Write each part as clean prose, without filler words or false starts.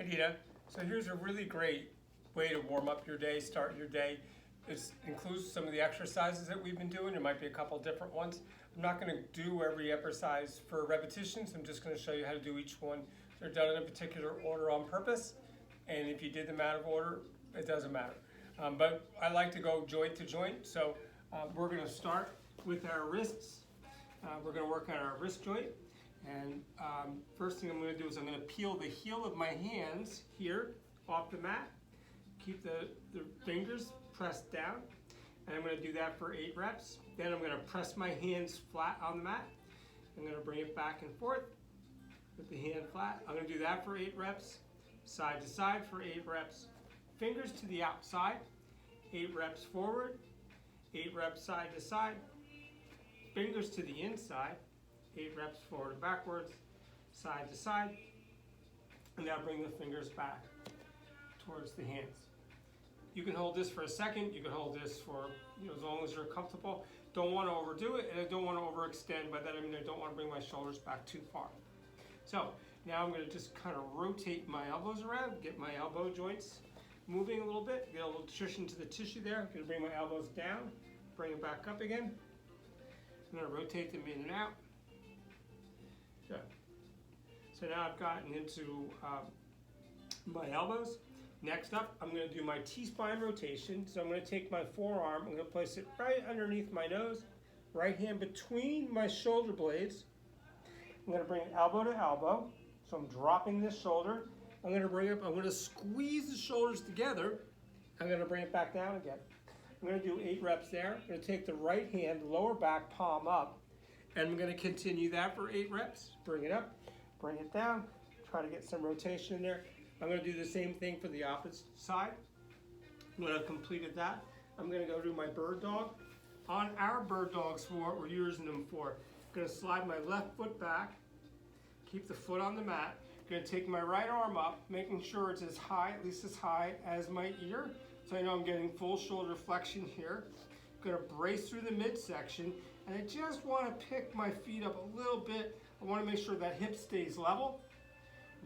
Adita. So here's a really great way to warm up your day, start your day. It includes some of the exercises that we've been doing. There might be a couple different ones. I'm not going to do every exercise for repetitions. I'm just going to show you how to do each one. They're done in a particular order on purpose. And if you did them out of order, it doesn't matter. But I like to go joint to joint. So we're going to start with our wrists. We're going to work on our wrist joint. And first thing I'm going to do is I'm going to peel the heel of my hands here off the mat. Keep the fingers pressed down. And I'm going to do that for 8 reps. Then I'm going to press my hands flat on the mat. I'm going to bring it back and forth with the hand flat. I'm going to do that for 8 reps. Side to side for 8 reps. Fingers to the outside. 8 reps forward. 8 reps side to side. Fingers to the inside. 8 reps forward and backwards, side to side. And now bring the fingers back towards the hands. You can hold this for a second. You can hold this for as long as you're comfortable. Don't want to overdo it, and I don't want to overextend. By that I mean I don't want to bring my shoulders back too far. So now I'm going to just kind of rotate my elbows around, get my elbow joints moving a little bit, get a little cushion to the tissue there. I'm going to bring my elbows down, bring them back up again. I'm going to rotate them in and out. Good. So now I've gotten into my elbows. Next up, I'm going to do my T-spine rotation. So I'm going to take my forearm, I'm going to place it right underneath my nose, right hand between my shoulder blades. I'm going to bring it elbow to elbow. So I'm dropping this shoulder. I'm going to bring it up, I'm going to squeeze the shoulders together. I'm going to bring it back down again. I'm going to do 8 reps there. I'm going to take the right hand, lower back palm up, and I'm going to continue that for 8 reps. Bring it up, bring it down, try to get some rotation in there. I'm going to do the same thing for the opposite side. When I've completed that, I'm going to go do my bird dog. On our bird dogs, for what we're using them for, I'm going to slide my left foot back, keep the foot on the mat. I'm going to take my right arm up, making sure it's as high, at least as high as my ear, so I know I'm getting full shoulder flexion here. I'm going to brace through the midsection. And I just want to pick my feet up a little bit. I want to make sure that hip stays level.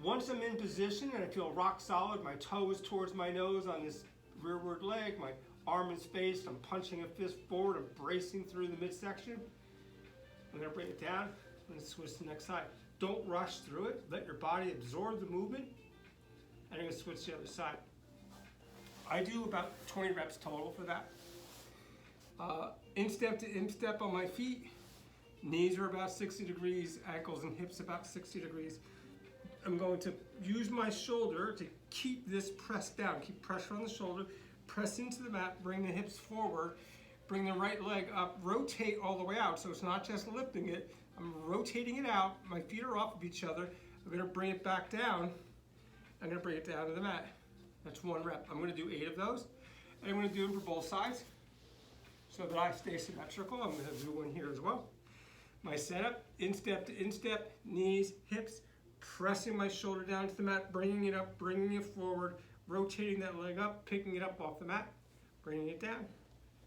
Once I'm in position and I feel rock solid, my toe is towards my nose on this rearward leg, my arm is spaced, I'm punching a fist forward, I'm bracing through the midsection. I'm going to bring it down. I'm going to switch to the next side. Don't rush through it. Let your body absorb the movement. And I'm going to switch to the other side. I do about 20 reps total for that. Instep to instep on my feet. Knees are about 60 degrees, ankles and hips about 60 degrees. I'm going to use my shoulder to keep this pressed down, keep pressure on the shoulder, press into the mat, bring the hips forward, bring the right leg up, rotate all the way out, so it's not just lifting it, I'm rotating it out, my feet are off of each other, I'm going to bring it back down, I'm going to bring it down to the mat. That's 1 rep. I'm going to do 8 of those, and I'm going to do them for both sides. So that I stay symmetrical, I'm going to do one here as well. My setup, instep to instep, knees, hips, pressing my shoulder down to the mat, bringing it up, bringing it forward, rotating that leg up, picking it up off the mat, bringing it down,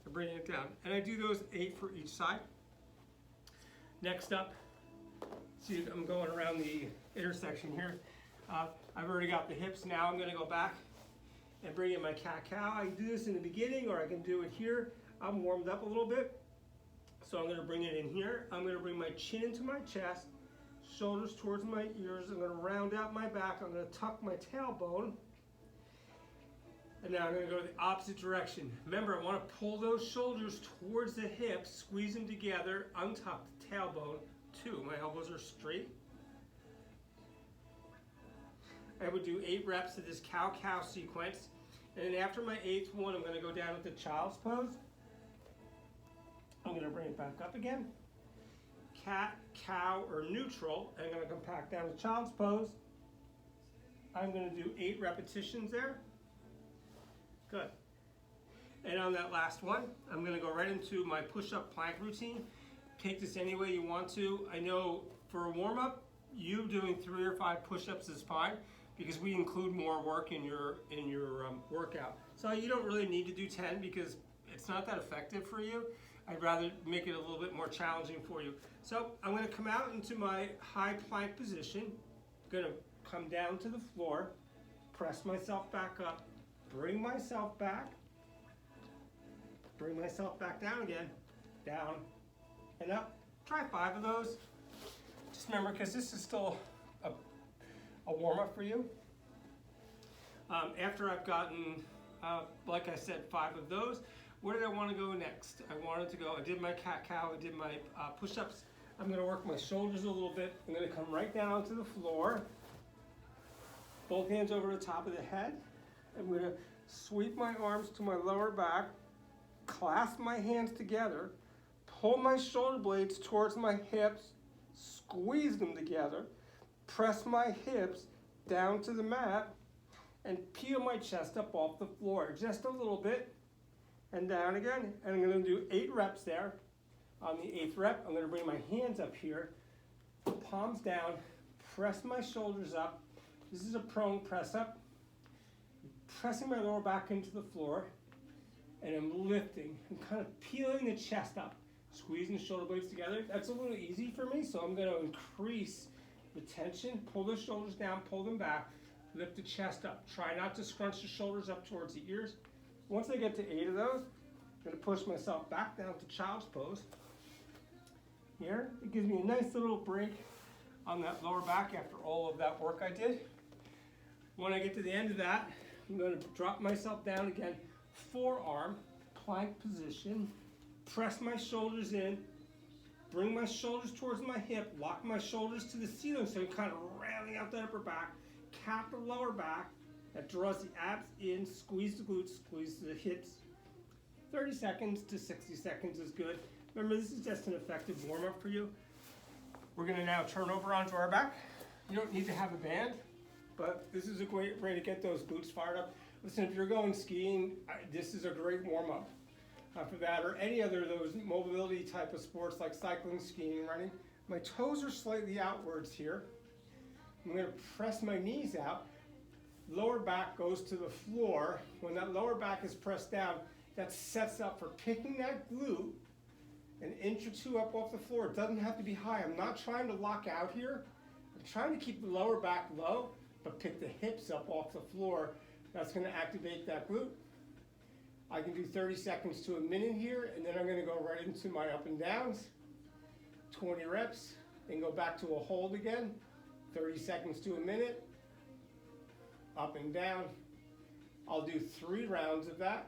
and bringing it down. And I do those 8 for each side. Next up, see I'm going around the intersection here. I've already got the hips. Now I'm going to go back and bring in my cat-cow. I can do this in the beginning or I can do it here. I'm warmed up a little bit, so I'm going to bring it in here. I'm going to bring my chin into my chest, shoulders towards my ears. I'm going to round out my back. I'm going to tuck my tailbone. And now I'm going to go the opposite direction. Remember, I want to pull those shoulders towards the hips, squeeze them together, untuck the tailbone. 2, my elbows are straight. I would do 8 reps of this cow-cow sequence. And then after my 8th one, I'm going to go down with the child's pose. I'm going to bring it back up again. Cat, cow, or neutral. I'm going to come back down to child's pose. I'm going to do 8 repetitions there. Good. And on that last one, I'm going to go right into my push-up plank routine. Take this any way you want to. I know for a warm-up, you doing 3 or 5 push-ups is fine because we include more work in your workout. So you don't really need to do 10 because it's not that effective for you. I'd rather make it a little bit more challenging for you. So I'm going to come out into my high plank position. I'm going to come down to the floor. press myself back up, bring myself back down again, down and up. Try 5 of those. Just remember, because this is still a warm-up for you. After I've gotten, like I said, 5 of those, where did I want to go next? I did my cat-cow, I did my push-ups. I'm going to work my shoulders a little bit. I'm going to come right down to the floor. Both hands over the top of the head. I'm going to sweep my arms to my lower back, clasp my hands together, pull my shoulder blades towards my hips, squeeze them together, press my hips down to the mat, and peel my chest up off the floor just a little bit, and down again. And I'm going to do 8 reps there. On the 8th rep, I'm going to bring my hands up here, palms down, press my shoulders up. This is a prone press up. Pressing my lower back into the floor, and I'm lifting. I'm kind of peeling the chest up, squeezing the shoulder blades together. That's a little easy for me, so I'm going to increase the tension, pull the shoulders down, pull them back, lift the chest up. Try not to scrunch the shoulders up towards the ears. Once I get to 8 of those, I'm going to push myself back down to child's pose. Here, it gives me a nice little break on that lower back after all of that work I did. When I get to the end of that, I'm going to drop myself down again, forearm, plank position, press my shoulders in, bring my shoulders towards my hip, lock my shoulders to the ceiling so I'm kind of rounding out the upper back, cap the lower back, that draws the abs in, squeeze the glutes, squeeze the hips. 30 seconds to 60 seconds is good. Remember, this is just an effective warm-up for you. We're going to now turn over onto our back. You don't need to have a band, but this is a great way to get those glutes fired up. Listen, if you're going skiing, this is a great warm-up for that, or any other of those mobility type of sports like cycling, skiing, running. My toes are slightly outwards here. I'm going to press my knees out. Lower back goes to the floor. When that lower back is pressed down, that sets up for picking that glute an inch or 2 up off the floor. It doesn't have to be high. I'm not trying to lock out here. I'm trying to keep the lower back low, but pick the hips up off the floor. That's going to activate that glute. I can do 30 seconds to a minute here, and then I'm going to go right into my up and downs. 20 reps, then go back to a hold again. 30 seconds to a minute. Up and down. I'll do 3 rounds of that.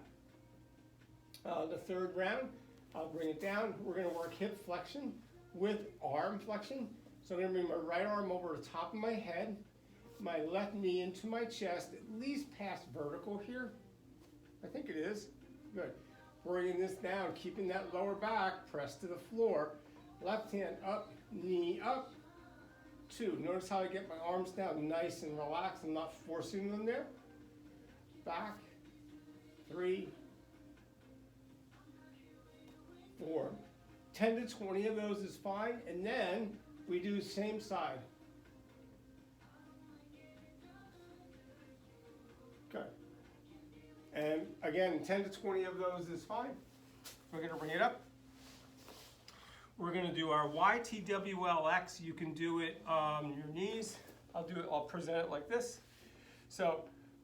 The 3rd round, I'll bring it down. We're going to work hip flexion with arm flexion. So I'm going to bring my right arm over the top of my head, my left knee into my chest, at least past vertical here. I think it is. Good. Bringing this down, keeping that lower back pressed to the floor. Left hand up, knee up. 2. Notice how I get my arms down nice and relaxed. I'm not forcing them there. Back. 3, 4. 10 to 20 of those is fine. And then we do same side. Okay. And again, 10 to 20 of those is fine. We're going to bring it up. We're going to do our YTWLX. You can do it on your knees. I'll present it like this. So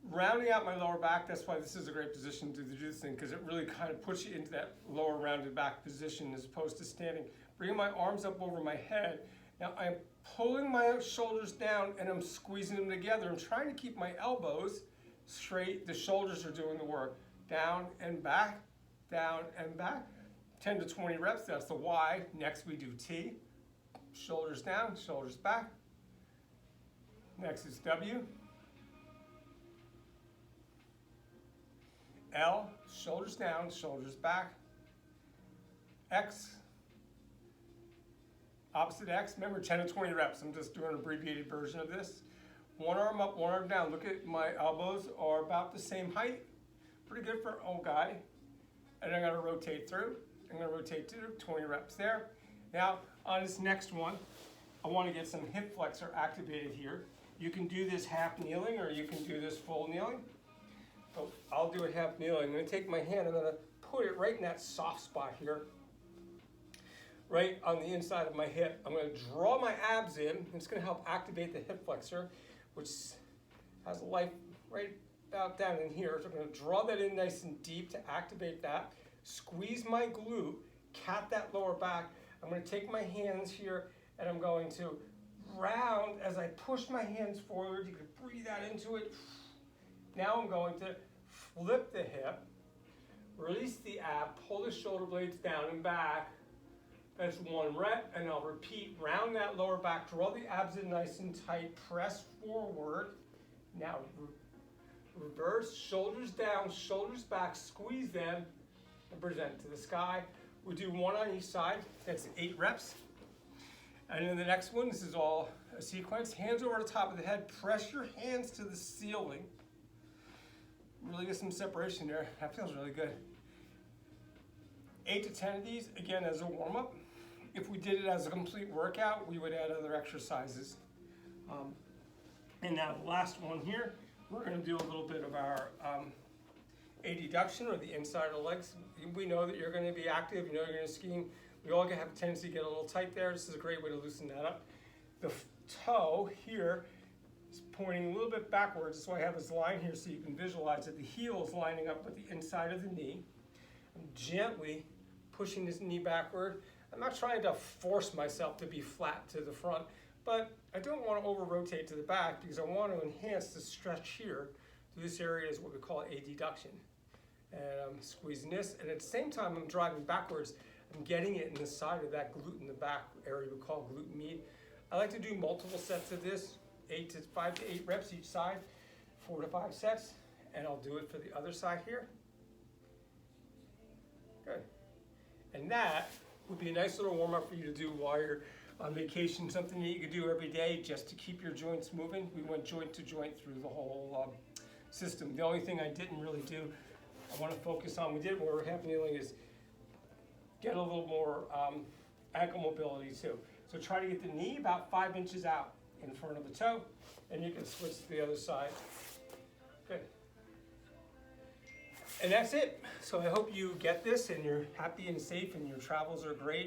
rounding out my lower back, that's why this is a great position to do this thing, because it really kind of puts you into that lower rounded back position as opposed to standing. Bringing my arms up over my head. Now I'm pulling my shoulders down and I'm squeezing them together. I'm trying to keep my elbows straight. The shoulders are doing the work. Down and back, down and back. 10 to 20 reps, that's the Y. Next we do T. Shoulders down, shoulders back. Next is W. L, shoulders down, shoulders back. X, opposite X. Remember, 10 to 20 reps. I'm just doing an abbreviated version of this. One arm up, one arm down. Look at my elbows are about the same height. Pretty good for an old guy. And I'm going to rotate through. I'm going to rotate through, 20 reps there. Now, on this next one, I want to get some hip flexor activated here. You can do this half kneeling or you can do this full kneeling. So I'll do it half kneeling. I'm going to take my hand, I'm going to put it right in that soft spot here, right on the inside of my hip. I'm going to draw my abs in. It's going to help activate the hip flexor, which has a right about down in here. So I'm gonna draw that in nice and deep to activate that. Squeeze my glute, cat that lower back. I'm gonna take my hands here and I'm going to round as I push my hands forward. You can breathe out into it. Now I'm going to flip the hip, release the ab, pull the shoulder blades down and back. That's one rep, and I'll repeat, round that lower back, draw the abs in nice and tight, press forward. Now reverse, shoulders down, shoulders back, squeeze them, and present to the sky. We do one on each side, that's 8 reps. And then the next one, this is all a sequence. Hands over the top of the head, press your hands to the ceiling. Really get some separation there, that feels really good. 8 to 10 of these, again, as a warm-up. If we did it as a complete workout, we would add other exercises. And now the last one here, we're gonna do a little bit of our adduction, or the inside of the legs. We know that you're gonna be active, you know you're gonna skiing. We all have a tendency to get a little tight there. This is a great way to loosen that up. The toe here is pointing a little bit backwards. That's why I have this line here so you can visualize it. The heel is lining up with the inside of the knee. I'm gently pushing this knee backward. I'm not trying to force myself to be flat to the front, but I don't want to over-rotate to the back because I want to enhance the stretch here. So this area is what we call adduction. And I'm squeezing this, and at the same time I'm driving backwards. I'm getting it in the side of that glute in the back area we call glute med. I like to do multiple sets of this, 5 to 8 reps each side, 4 to 5 sets, and I'll do it for the other side here. Good. And that would be a nice little warm-up for you to do while you're on vacation, something that you could do every day just to keep your joints moving. We went joint to joint through the whole system. The only thing I didn't really do, I want to focus on, we did more half kneeling, is get a little more ankle mobility too. So try to get the knee about 5 inches out in front of the toe, and you can switch to the other side. Good. And that's it. So I hope you get this and you're happy and safe and your travels are great.